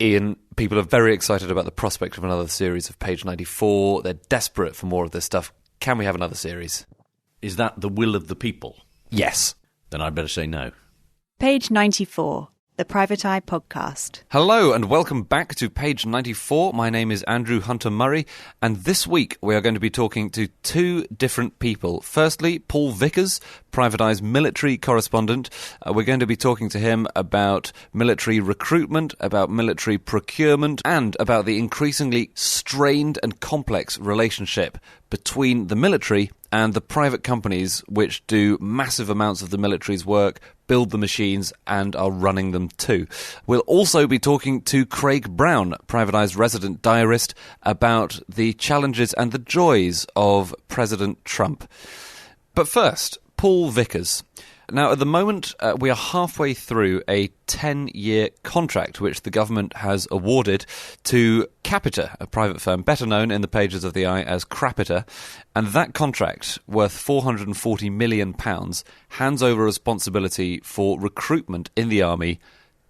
Ian, people are very excited about the prospect of another series of Page 94. They're desperate for more of this stuff. Can we have another series? Is that the will of the people? Yes. Then I'd better say no. Page 94, the Private Eye Podcast. Hello and welcome back to Page 94. My name is Andrew Hunter-Murray, and this week we are going to be talking to two different people. Firstly, Paul Vickers, Private Eye's military correspondent. We're going to be talking to him about military recruitment, about military procurement, and about the increasingly strained and complex relationship between the military and the private companies which do massive amounts of the military's work, build the machines, and are running them too. We'll also be talking to Craig Brown, Private Eye's resident diarist, about the challenges and the joys of President Trump. But first, Paul Vickers. Now, at the moment, we are halfway through a 10-year contract which the government has awarded to Capita, a private firm better known in the pages of the Eye as Crapita, and that contract, worth £440 million, hands over responsibility for recruitment in the army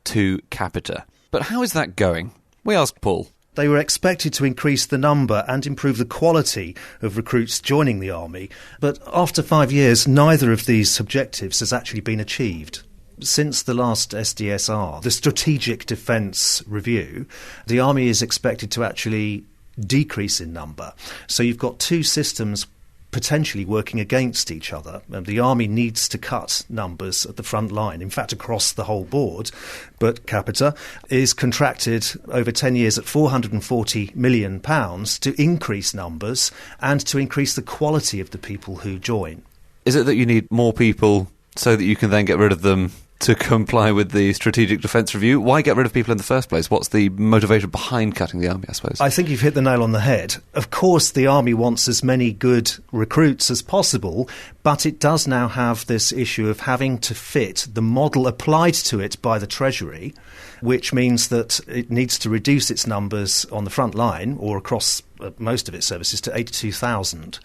to Capita. But how is that going? We asked Paul. They were expected to increase the number and improve the quality of recruits joining the army, but after 5 years, neither of these objectives has actually been achieved. Since the last SDSR, the Strategic Defence Review, the army is expected to actually decrease in number. So you've got two systems potentially working against each other. The army needs to cut numbers at the front line, in fact across the whole board, but Capita is contracted over 10 years at £440 million to increase numbers and to increase the quality of the people who join. Is it that you need more people so that you can then get rid of them to comply with the Strategic Defence Review? Why get rid of people in the first place? What's the motivation behind cutting the army, I suppose? I think you've hit the nail on the head. Of course, the army wants as many good recruits as possible, but it does now have this issue of having to fit the model applied to it by the Treasury, which means that it needs to reduce its numbers on the front line or across most of its services to 82,000.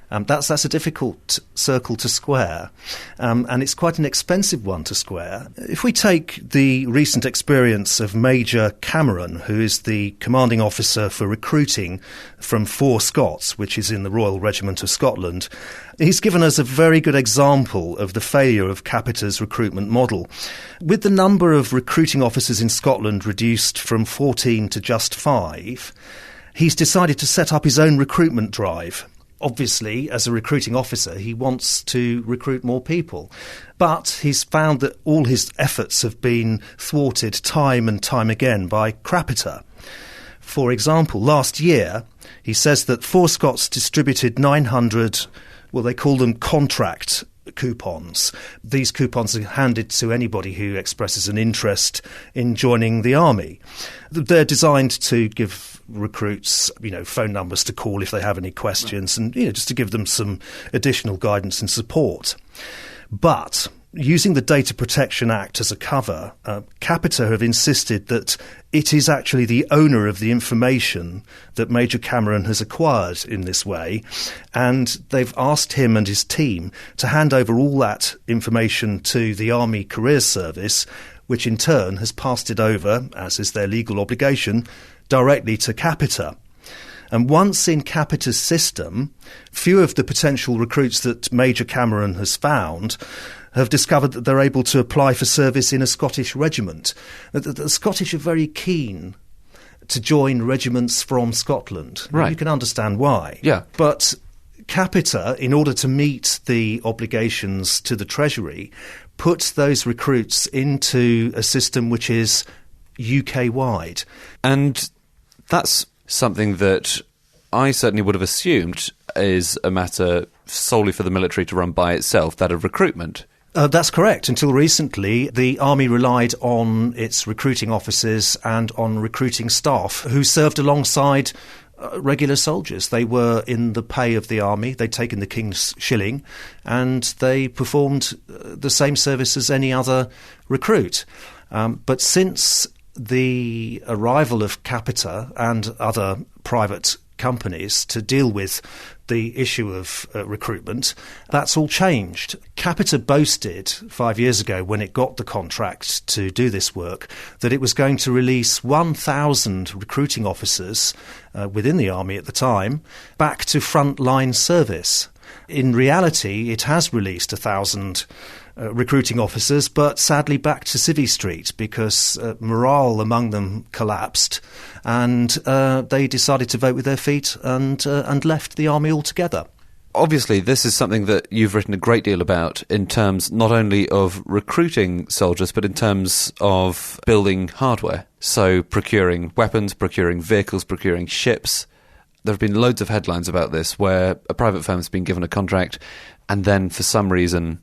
That's a difficult circle to square, and it's quite an expensive one to square. If we take the recent experience of Major Cameron, who is the commanding officer for recruiting from Four Scots, which is in the Royal Regiment of Scotland, he's given us a very good example of the failure of Capita's recruitment model. With the number of recruiting officers in Scotland reduced from 14 to just 5, he's decided to set up his own recruitment drive. Obviously, as a recruiting officer, he wants to recruit more people. But he's found that all his efforts have been thwarted time and time again by Crapita. For example, last year, he says that Four Scots distributed 900, well, they call them contract coupons. These coupons are handed to anybody who expresses an interest in joining the army. They're designed to give recruits, phone numbers to call if they have any questions and, just to give them some additional guidance and support. But using the Data Protection Act as a cover, Capita have insisted that it is actually the owner of the information that Major Cameron has acquired in this way, and they've asked him and his team to hand over all that information to the Army Careers Service, which in turn has passed it over, as is their legal obligation, directly to Capita. And once in Capita's system, few of the potential recruits that Major Cameron has found have discovered that they're able to apply for service in a Scottish regiment. The Scottish are very keen to join regiments from Scotland. Right. You can understand why. Yeah. But Capita, in order to meet the obligations to the Treasury, puts those recruits into a system which is UK-wide. And that's something that I certainly would have assumed is a matter solely for the military to run by itself, that of recruitment. That's correct. Until recently, the Army relied on its recruiting officers and on recruiting staff who served alongside regular soldiers. They were in the pay of the Army, they'd taken the King's shilling, and they performed the same service as any other recruit. But since the arrival of Capita and other private companies to deal with the issue of recruitment. That's all changed. Capita boasted 5 years ago, when it got the contract to do this work, that it was going to release 1,000 recruiting officers within the army at the time back to frontline service. In reality, it has released 1,000 recruiting officers, but sadly back to Civvy Street, because morale among them collapsed, and they decided to vote with their feet and left the army altogether. Obviously, this is something that you've written a great deal about in terms not only of recruiting soldiers, but in terms of building hardware. So procuring weapons, procuring vehicles, procuring ships. There have been loads of headlines about this where a private firm has been given a contract and then for some reason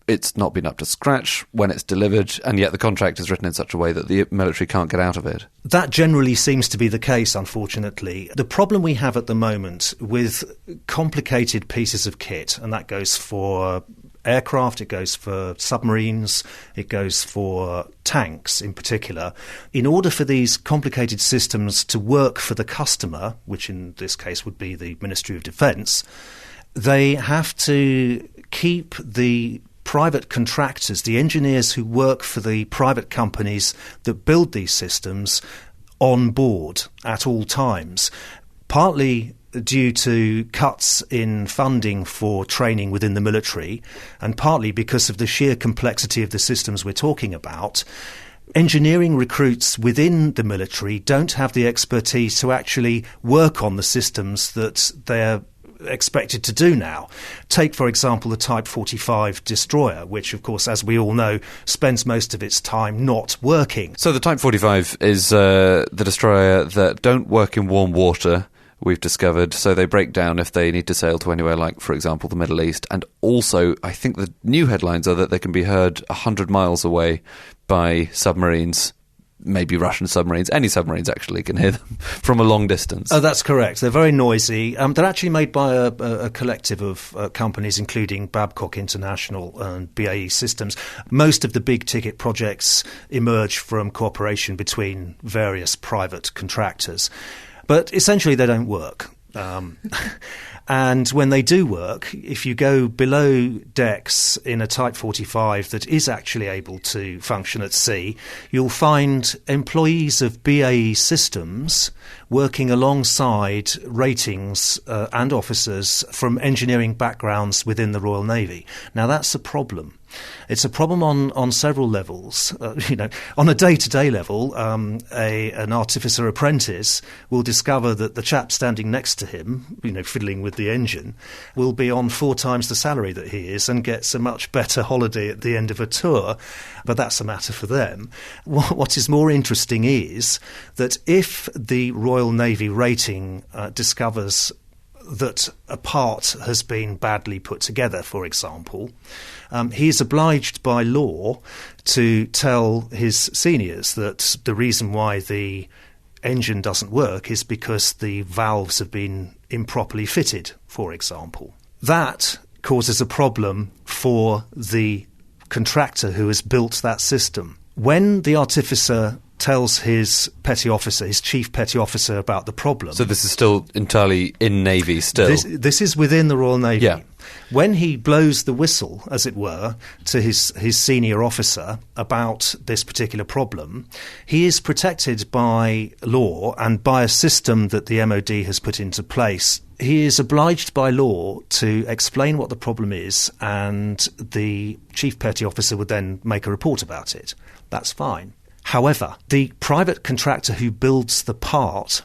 it's not been up to scratch when it's delivered, and yet the contract is written in such a way that the military can't get out of it. That generally seems to be the case, unfortunately. The problem we have at the moment with complicated pieces of kit, and that goes for aircraft, it goes for submarines, it goes for tanks in particular. In order for these complicated systems to work for the customer, which in this case would be the Ministry of Defence, they have to keep the private contractors, the engineers who work for the private companies that build these systems, on board at all times, partly due to cuts in funding for training within the military, and partly because of the sheer complexity of the systems we're talking about. Engineering recruits within the military don't have the expertise to actually work on the systems that they're expected to do now. Take, for example, the Type 45 destroyer, which, of course, as we all know, spends most of its time not working. So the Type 45 is the destroyer that don't work in warm water, we've discovered, so they break down if they need to sail to anywhere like, for example, the Middle East. And also, I think the new headlines are that they can be heard 100 miles away by submarines, maybe Russian submarines. Any submarines actually can hear them from a long distance. Oh, that's correct. They're very noisy. They're actually made by a collective of companies, including Babcock International and BAE Systems. Most of the big-ticket projects emerge from cooperation between various private contractors. But essentially, they don't work. And when they do work, if you go below decks in a Type 45 that is actually able to function at sea, you'll find employees of BAE Systems working alongside ratings and officers from engineering backgrounds within the Royal Navy. Now, that's a problem. It's a problem on several levels. On a day-to-day level, an artificer apprentice will discover that the chap standing next to him, fiddling with the engine, will be on 4 times the salary that he is and gets a much better holiday at the end of a tour. But that's a matter for them. What is more interesting is that if the Royal Navy rating discovers that a part has been badly put together, for example, he is obliged by law to tell his seniors that the reason why the engine doesn't work is because the valves have been improperly fitted, for example. That causes a problem for the contractor who has built that system. When the artificer tells his petty officer, his chief petty officer, about the problem. So this is still entirely in Navy still? This is within the Royal Navy. Yeah. When he blows the whistle, as it were, to his senior officer about this particular problem, he is protected by law and by a system that the MOD has put into place. He is obliged by law to explain what the problem is, and the chief petty officer would then make a report about it. That's fine. However, the private contractor who builds the part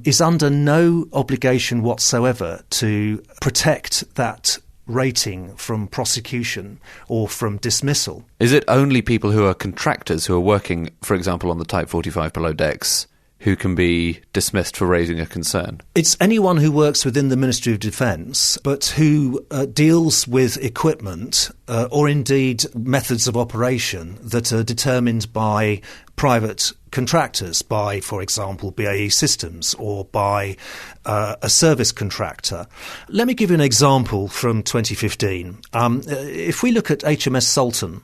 is under no obligation whatsoever to protect that rating from prosecution or from dismissal. Is it only people who are contractors who are working, for example, on the Type 45 below decks, who can be dismissed for raising a concern? It's anyone who works within the Ministry of Defence, but who deals with equipment or indeed methods of operation that are determined by private contractors, by, for example, BAE Systems, or by a service contractor. Let me give you an example from 2015. If we look at HMS Sultan,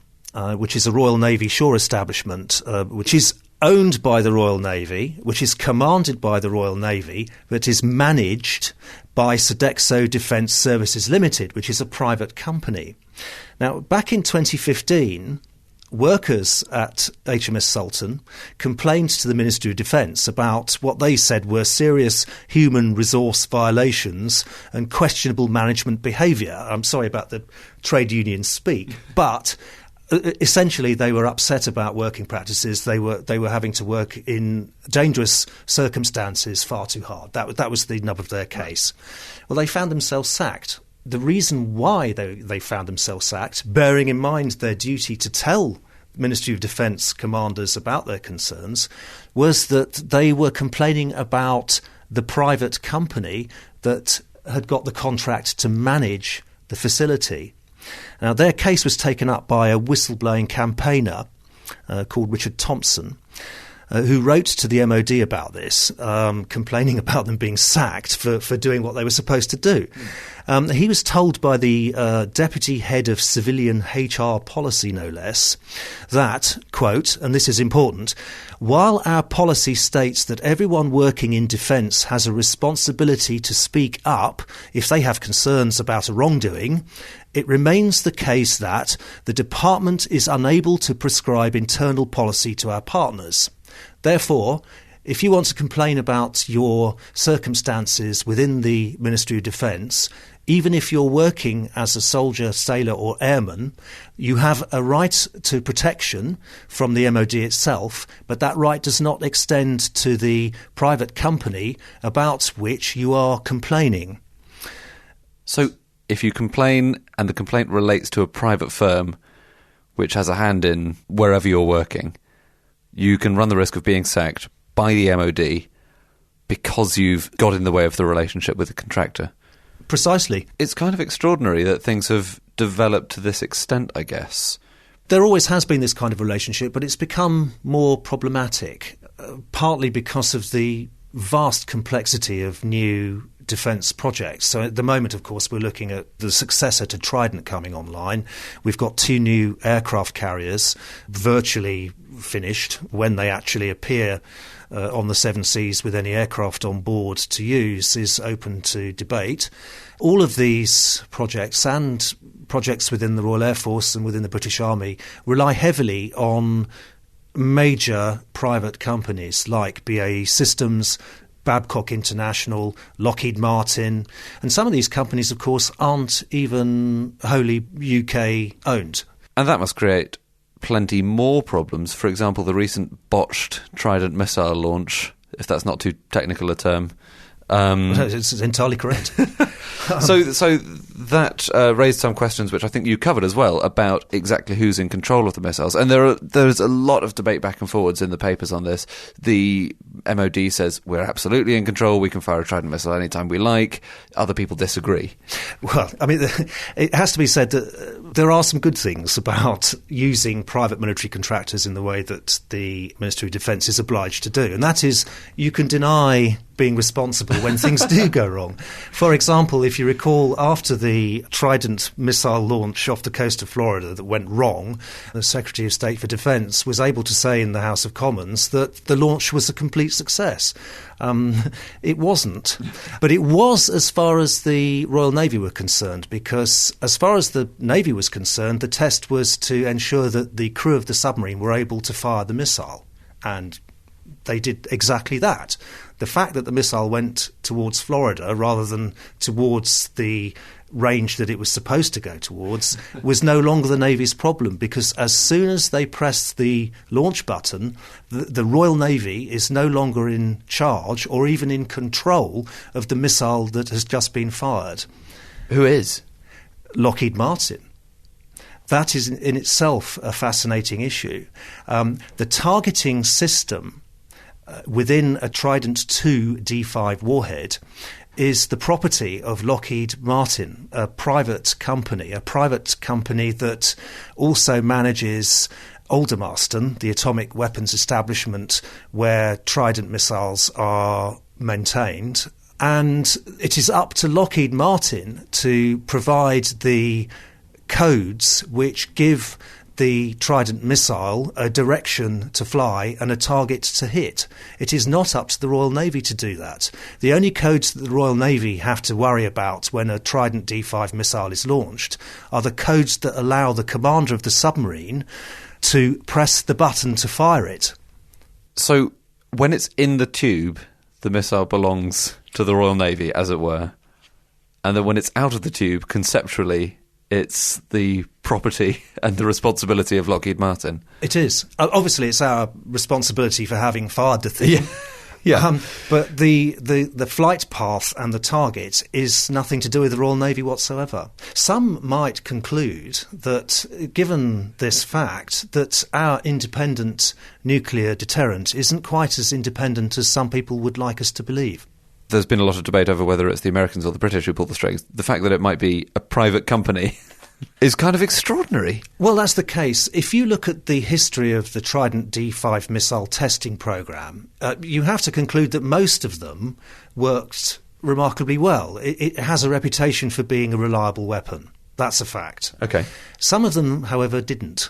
which is a Royal Navy shore establishment, which is owned by the Royal Navy, which is commanded by the Royal Navy, but is managed by Sodexo Defence Services Limited, which is a private company. Now, back in 2015, workers at HMS Sultan complained to the Ministry of Defence about what they said were serious human resource violations and questionable management behaviour. I'm sorry about the trade union speak, but essentially they were upset about working practices. They were having to work in dangerous circumstances far too hard. That was the nub of their case. Well, they found themselves sacked. The reason why they found themselves sacked, bearing in mind their duty to tell Ministry of Defence commanders about their concerns, was that they were complaining about the private company that had got the contract to manage the facility. Now, their case was taken up by a whistleblowing campaigner called Richard Thompson, who wrote to the MOD about this, complaining about them being sacked for doing what they were supposed to do. He was told by the Deputy Head of Civilian HR Policy, no less, that, quote, and this is important, while our policy states that everyone working in defence has a responsibility to speak up if they have concerns about a wrongdoing, it remains the case that the department is unable to prescribe internal policy to our partners. Therefore, if you want to complain about your circumstances within the Ministry of Defence, even if you're working as a soldier, sailor or airman, you have a right to protection from the MOD itself, but that right does not extend to the private company about which you are complaining. So if you complain and the complaint relates to a private firm which has a hand in wherever you're working, you can run the risk of being sacked by the MOD because you've got in the way of the relationship with the contractor. Precisely. It's kind of extraordinary that things have developed to this extent, I guess. There always has been this kind of relationship, but it's become more problematic, partly because of the vast complexity of new defence projects. So at the moment, of course, we're looking at the successor to Trident coming online. We've got 2 new aircraft carriers virtually finished. When they actually appear on the Seven Seas with any aircraft on board to use is open to debate. All of these projects and projects within the Royal Air Force and within the British Army rely heavily on major private companies like BAE Systems, Babcock International, Lockheed Martin, and some of these companies, of course, aren't even wholly UK owned. And that must create plenty more problems. For example, the recent botched Trident missile launch, if that's not too technical a term. It's entirely correct. So that raised some questions, which I think you covered as well, about exactly who's in control of the missiles. And there's a lot of debate back and forwards in the papers on this. The MOD says we're absolutely in control. We can fire a Trident missile anytime we like. Other people disagree. Well, I mean, it has to be said that there are some good things about using private military contractors in the way that the Ministry of Defence is obliged to do. And that is, you can deny being responsible when things do go wrong. For example, if you recall, after the Trident missile launch off the coast of Florida that went wrong, the Secretary of State for Defence was able to say in the House of Commons that the launch was a complete success. It wasn't. But it was as far as the Royal Navy were concerned, because as far as the Navy was concerned, the test was to ensure that the crew of the submarine were able to fire the missile. And they did exactly that. The fact that the missile went towards Florida rather than towards the range that it was supposed to go towards was no longer the Navy's problem, because as soon as they pressed the launch button, the Royal Navy is no longer in charge or even in control of the missile that has just been fired. Who is? Lockheed Martin. That is in itself a fascinating issue. The targeting system within a Trident II D5 warhead is the property of Lockheed Martin, a private company that also manages Aldermaston, the atomic weapons establishment where Trident missiles are maintained. And it is up to Lockheed Martin to provide the codes which give the Trident missile a direction to fly and a target to hit. It is not up to the Royal Navy to do that. The only codes that the Royal Navy have to worry about when a Trident D5 missile is launched are the codes that allow the commander of the submarine to press the button to fire it. So when it's in the tube, the missile belongs to the Royal Navy, as it were. And then when it's out of the tube, conceptually, it's the property and the responsibility of Lockheed Martin. It is. Obviously, it's our responsibility for having fired the thing. Yeah. But the flight path and the target is nothing to do with the Royal Navy whatsoever. Some might conclude that, given this fact, that our independent nuclear deterrent isn't quite as independent as some people would like us to believe. There's been a lot of debate over whether it's the Americans or the British who pull the strings. The fact that it might be a private company is kind of extraordinary. Well, that's the case. If you look at the history of the Trident D5 missile testing programme, you have to conclude that most of them worked remarkably well. It has a reputation for being a reliable weapon. That's a fact. Okay. Some of them, however, didn't.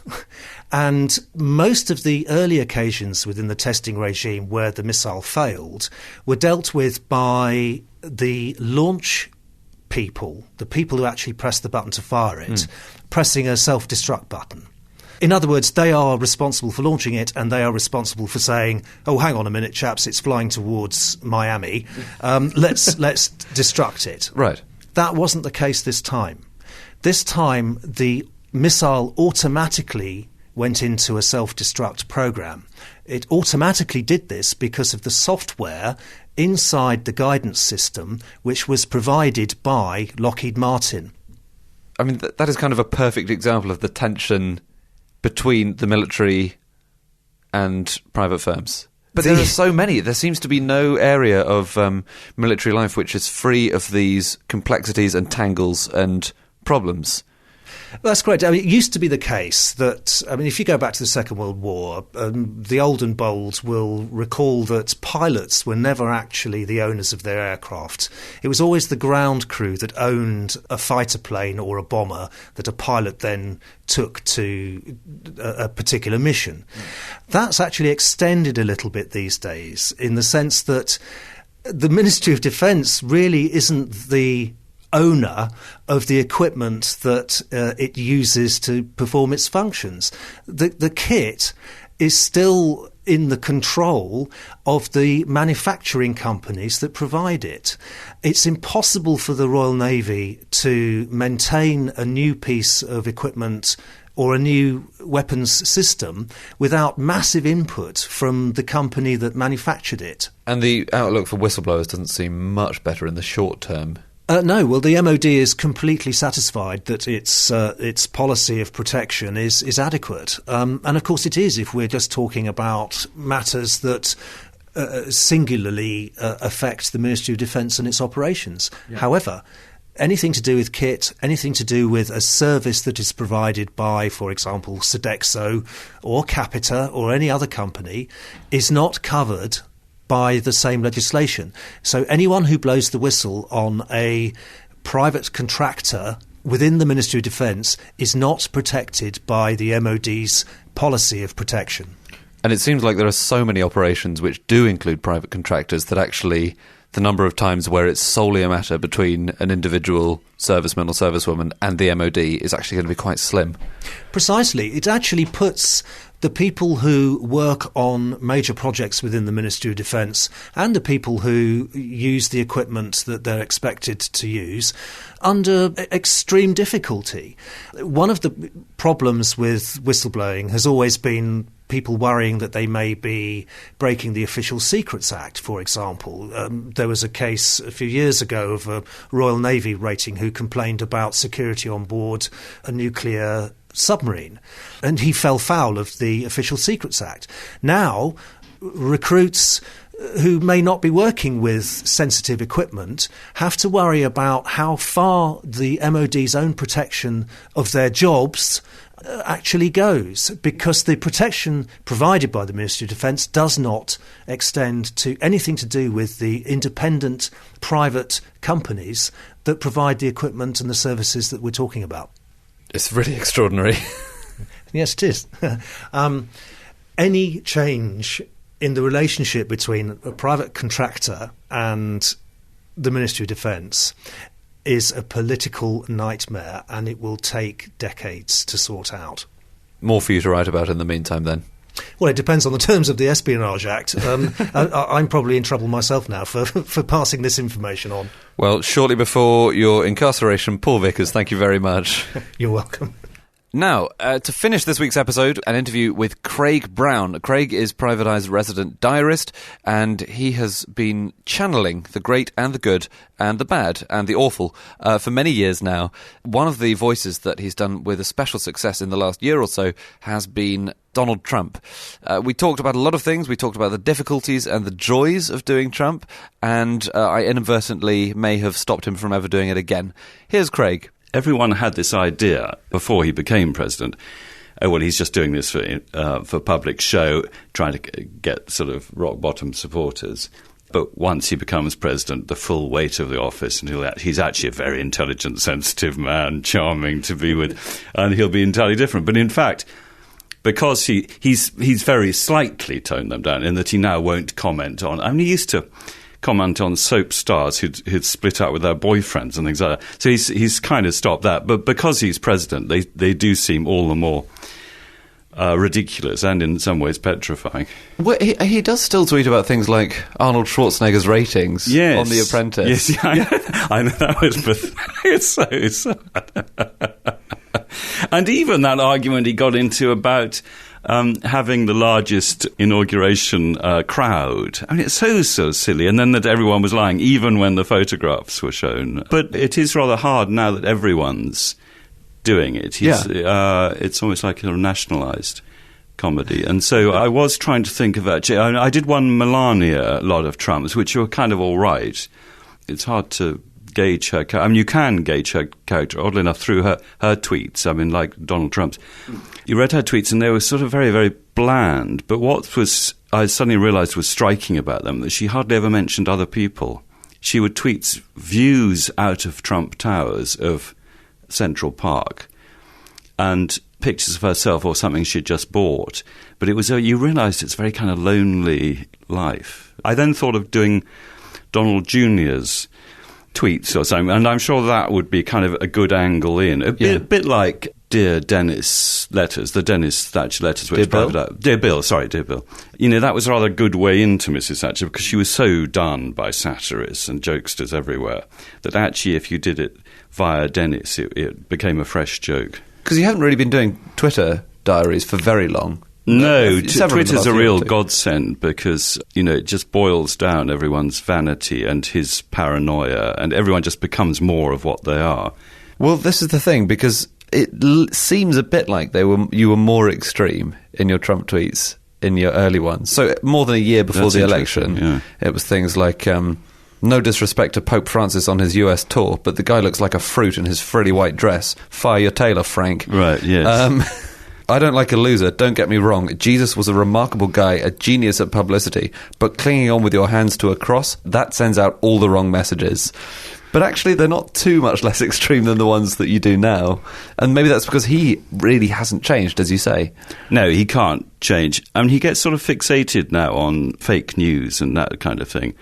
And most of the early occasions within the testing regime where the missile failed were dealt with by the launch people, the people who actually pressed the button to fire it, pressing a self-destruct button. In other words, they are responsible for launching it, and they are responsible for saying, "Oh, hang on a minute, chaps, it's flying towards Miami. Let's destruct it." Right. That wasn't the case this time. This time, the missile automatically went into a self-destruct program. It automatically did this because of the software inside the guidance system, which was provided by Lockheed Martin. I mean, that is kind of a perfect example of the tension between the military and private firms. But there are so many. There seems to be no area of military life which is free of these complexities and tangles and problems. That's correct. I mean, it used to be the case that, if you go back to the Second World War, the old and bold will recall that pilots were never actually the owners of their aircraft. It was always the ground crew that owned a fighter plane or a bomber that a pilot then took to a particular mission. That's actually extended a little bit these days, in the sense that the Ministry of Defence really isn't the owner of the equipment that it uses to perform its functions. The kit is still in the control of the manufacturing companies that provide it. It's impossible for the Royal Navy to maintain a new piece of equipment or a new weapons system without massive input from the company that manufactured it. And the outlook for whistleblowers doesn't seem much better in the short term. No, well, the MOD is completely satisfied that its policy of protection is adequate. And of course it is if we're just talking about matters that singularly affect the Ministry of Defence and its operations. Yeah. However, anything to do with kit, anything to do with a service that is provided by, for example, Sodexo or Capita or any other company is not covered by the same legislation. So anyone who blows the whistle on a private contractor within the Ministry of Defence is not protected by the MOD's policy of protection. And it seems like there are so many operations which do include private contractors that actually the number of times where it's solely a matter between an individual serviceman or servicewoman and the MOD is actually going to be quite slim. Precisely. It actually puts the people who work on major projects within the Ministry of Defence and the people who use the equipment that they're expected to use under extreme difficulty. One of the problems with whistleblowing has always been people worrying that they may be breaking the Official Secrets Act, for example. There was a case a few years ago of a Royal Navy rating who complained about security on board a nuclear submarine, and he fell foul of the Official Secrets Act. Now, recruits who may not be working with sensitive equipment have to worry about how far the MOD's own protection of their jobs actually goes, because the protection provided by the Ministry of Defence does not extend to anything to do with the independent private companies that provide the equipment and the services that we're talking about. It's really extraordinary. Yes, it is. Any change in the relationship between a private contractor and the Ministry of Defence is a political nightmare, and it will take decades to sort out. More for you to write about in the meantime, then. Well, it depends on the terms of the Espionage Act. I'm probably in trouble myself now for passing this information on. Well, shortly before your incarceration, Paul Vickers, thank you very much. You're welcome. Now, to finish this week's episode, an interview with Craig Brown. Craig is Private Eye's resident diarist, and he has been channeling the great and the good and the bad and the awful for many years now. One of the voices that he's done with a special success in the last year or so has been Donald Trump. We talked about a lot of things. We talked about the difficulties and the joys of doing Trump, and I inadvertently may have stopped him from ever doing it again. Here's Craig. Everyone had this idea before he became president. Oh, well, he's just doing this for public show, trying to get sort of rock-bottom supporters. But once he becomes president, the full weight of the office, and he's actually a very intelligent, sensitive man, charming to be with, and he'll be entirely different. But in fact, because he's very slightly toned them down in that he now won't comment on... I mean, he used to comment on soap stars who'd split up with their boyfriends and things like that. So he's kind of stopped that. But because he's president, they do seem all the more ridiculous and in some ways petrifying. Well, he does still tweet about things like Arnold Schwarzenegger's ratings on The Apprentice. Yes, I know that was it's so and even that argument he got into about having the largest inauguration crowd. I mean, it's so silly. And then that everyone was lying, even when the photographs were shown. But it is rather hard now that everyone's doing it. It's almost like a nationalised comedy. And so I was trying to think of actually, I did one Melania lot of Trumps, which were kind of all right. It's hard to gauge her character. I mean, you can gauge her character, oddly enough, through her tweets. I mean, like Donald Trump's. You read her tweets and they were sort of very, very bland. But what I suddenly realised was striking about them, that she hardly ever mentioned other people. She would tweet views out of Trump Towers of Central Park and pictures of herself or something she'd just bought. But it was, you realised it's a very kind of lonely life. I then thought of doing Donald Jr.'s tweets or something, and I'm sure that would be kind of a good angle in. A bit like Dear Dennis letters, the Dennis Thatcher letters. Which Dear Bill. You know, that was a rather good way into Mrs. Thatcher because she was so done by satirists and jokesters everywhere that actually if you did it via Dennis, it became a fresh joke. Because you haven't really been doing Twitter diaries for very long. No, Twitter's a real godsend because, you know, it just boils down everyone's vanity and his paranoia, and everyone just becomes more of what they are. Well, this is the thing, because it seems a bit like you were more extreme in your Trump tweets in your early ones. So more than a year before the election, It was things like... no disrespect to Pope Francis on his US tour, but the guy looks like a fruit in his frilly white dress. Fire your tailor, Frank. Right, yes. I don't like a loser, don't get me wrong. Jesus was a remarkable guy, a genius at publicity, but clinging on with your hands to a cross, that sends out all the wrong messages. But actually, they're not too much less extreme than the ones that you do now. And maybe that's because he really hasn't changed, as you say. No, he can't change. I mean, he gets sort of fixated now on fake news and that kind of thing.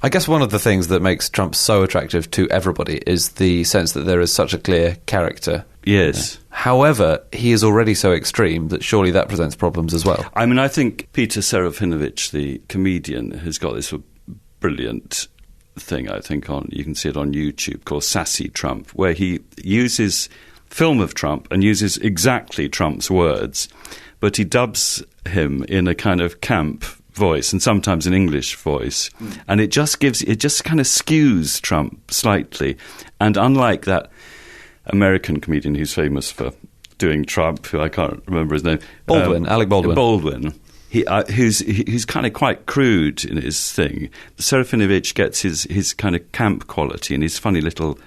I guess one of the things that makes Trump so attractive to everybody is the sense that there is such a clear character. Yes. However, he is already so extreme that surely that presents problems as well. I mean, I think Peter Serafinovich, the comedian, has got this brilliant thing, I think, you can see it on YouTube, called Sassy Trump, where he uses film of Trump and uses exactly Trump's words, but he dubs him in a kind of camp voice and sometimes an English voice, and it just kind of skews Trump slightly. And unlike that American comedian who's famous for doing Trump, who I can't remember his name, Alec Baldwin, who's kind of quite crude in his thing. Serafinovich gets his kind of camp quality and his funny little,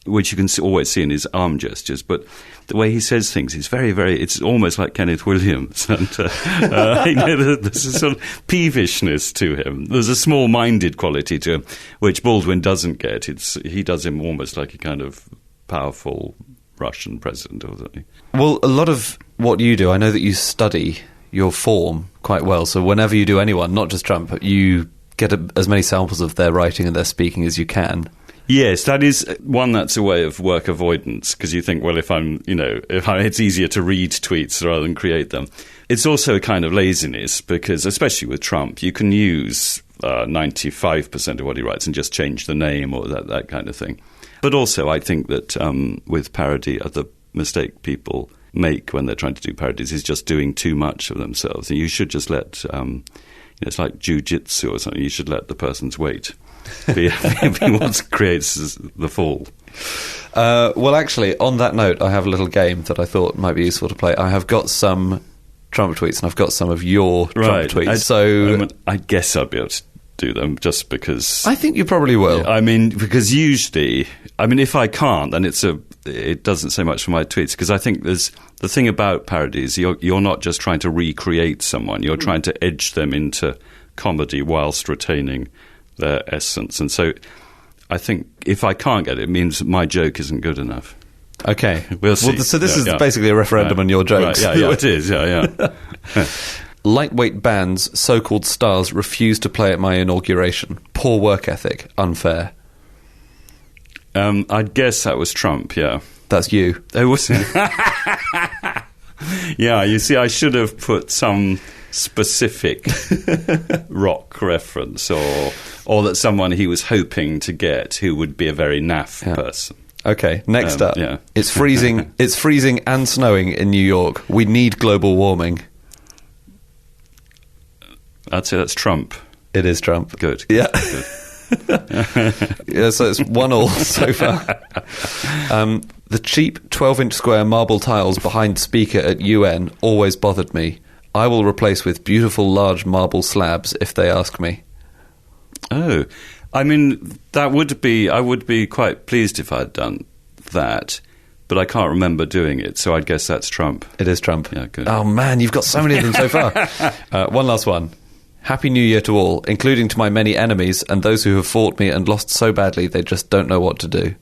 which you can always see in his arm gestures, but the way he says things is very, very, it's almost like Kenneth Williams. And there's a sort of peevishness to him. There's a small-minded quality to him, which Baldwin doesn't get. He does him almost like a kind of powerful Russian president or something. Well, a lot of what you do, I know that you study your form quite well. So whenever you do anyone, not just Trump, you get as many samples of their writing and their speaking as you can. Yes, that is one. That's a way of work avoidance, because you think, well, it's easier to read tweets rather than create them. It's also a kind of laziness, because especially with Trump, you can use 95% of what he writes and just change the name or that kind of thing. But also, I think that with parody, the mistake people make when they're trying to do parodies is just doing too much of themselves. And you should just let, it's like jiu-jitsu or something, you should let the person's weight be what creates the fall. Well, actually, on that note, I have a little game that I thought might be useful to play. I have got some Trump tweets and I've got some of your Trump tweets. I guess I'll be able to do them just because... I think you probably will. I mean, because usually... I mean, if I can't, then it doesn't say much for my tweets, because I think there's... The thing about parodies, you're not just trying to recreate someone, you're trying to edge them into comedy whilst retaining their essence. And so I think if I can't get it, it means my joke isn't good enough. Okay. We'll see. Well, so this is basically a referendum on your jokes. Right. Yeah, it is, yeah. Lightweight bands, so-called stars, refuse to play at my inauguration. Poor work ethic, unfair. I guess that was Trump, yeah. That's you. Oh, was it? Yeah, you see, I should have put some specific rock reference or that someone he was hoping to get who would be a very naff person. Okay, next up. Yeah. It's freezing and snowing in New York. We need global warming. I'd say that's Trump. It is Trump. Good. Yeah. Good. Yeah, so it's 1-1 so far. The cheap 12-inch square marble tiles behind speaker at UN always bothered me. I will replace with beautiful large marble slabs if they ask me. Oh, I mean, I would be quite pleased if I'd done that, but I can't remember doing it, so I guess that's Trump. It is Trump. Yeah, good. Oh, man, you've got so many of them so far. One last one. Happy New Year to all, including to my many enemies and those who have fought me and lost so badly they just don't know what to do.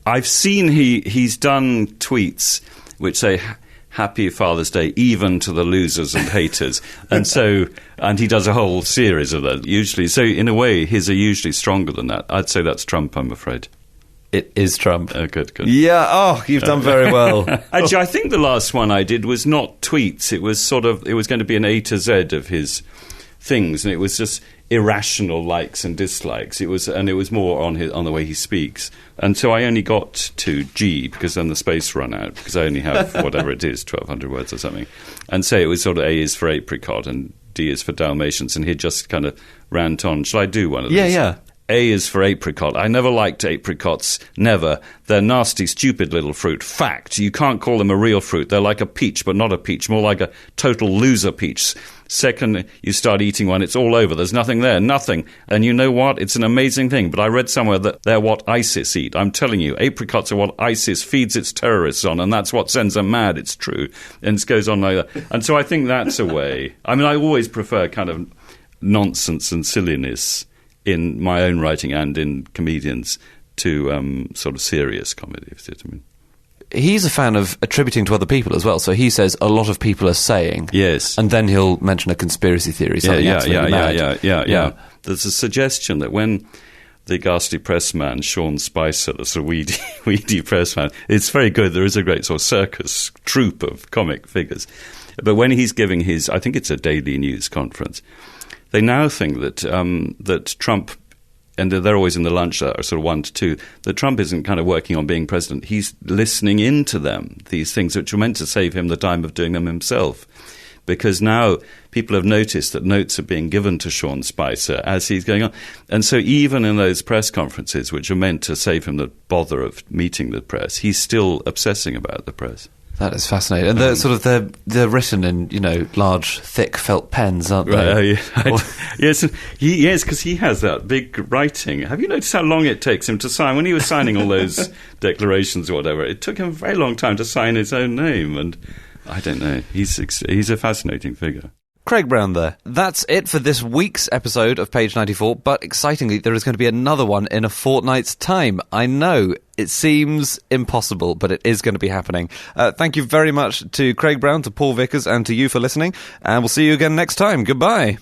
I've seen he's done tweets which say Happy Father's Day even to the losers and haters, and he does a whole series of that usually. So in a way, his are usually stronger than that. I'd say that's Trump, I'm afraid. It is Trump. Oh, good. Yeah, you've done very well. Actually, I think the last one I did was not tweets. It was going to be an A to Z of his things, and it was just irrational likes and dislikes. It was more on the way he speaks. And so I only got to G, because then the space ran out, because I only have whatever it is, 1,200 words or something. And so it was sort of A is for apricot and D is for Dalmatians, and he'd just kind of rant on. Shall I do one of these? Yeah. A is for apricot. I never liked apricots. Never. They're nasty, stupid little fruit. Fact. You can't call them a real fruit. They're like a peach, but not a peach. More like a total loser peach. Second, you start eating one, it's all over. There's nothing there. Nothing. And you know what? It's an amazing thing. But I read somewhere that they're what ISIS eat. I'm telling you, apricots are what ISIS feeds its terrorists on, and that's what sends them mad. It's true. And it goes on like that. And so I think that's a way. I mean, I always prefer kind of nonsense and silliness in my own writing and in comedians to sort of serious comedy, if you see what I mean. He's a fan of attributing to other people as well, so he says a lot of people are saying. Yes. And then he'll mention a conspiracy theory, something absolutely mad. Yeah. There's a suggestion that when the ghastly press man, Sean Spicer, the sort of weedy press man, it's very good, there is a great sort of circus troupe of comic figures. But when he's giving his, I think it's a daily news conference, they now think that that Trump, and they're always in the lunch hour, sort of 1 to 2, that Trump isn't kind of working on being president. He's listening into them, these things which were meant to save him the time of doing them himself. Because now people have noticed that notes are being given to Sean Spicer as he's going on. And so even in those press conferences, which are meant to save him the bother of meeting the press, he's still obsessing about the press. That is fascinating. And they're written in, large, thick felt pens, aren't they? Right, yes, because he has that big writing. Have you noticed how long it takes him to sign? When he was signing all those declarations or whatever, it took him a very long time to sign his own name. And I don't know. He's a fascinating figure. Craig Brown there. That's it for this week's episode of Page 94, but excitingly, there is going to be another one in a fortnight's time. I know, it seems impossible, but it is going to be happening. Thank you very much to Craig Brown, to Paul Vickers, and to you for listening, and we'll see you again next time. Goodbye.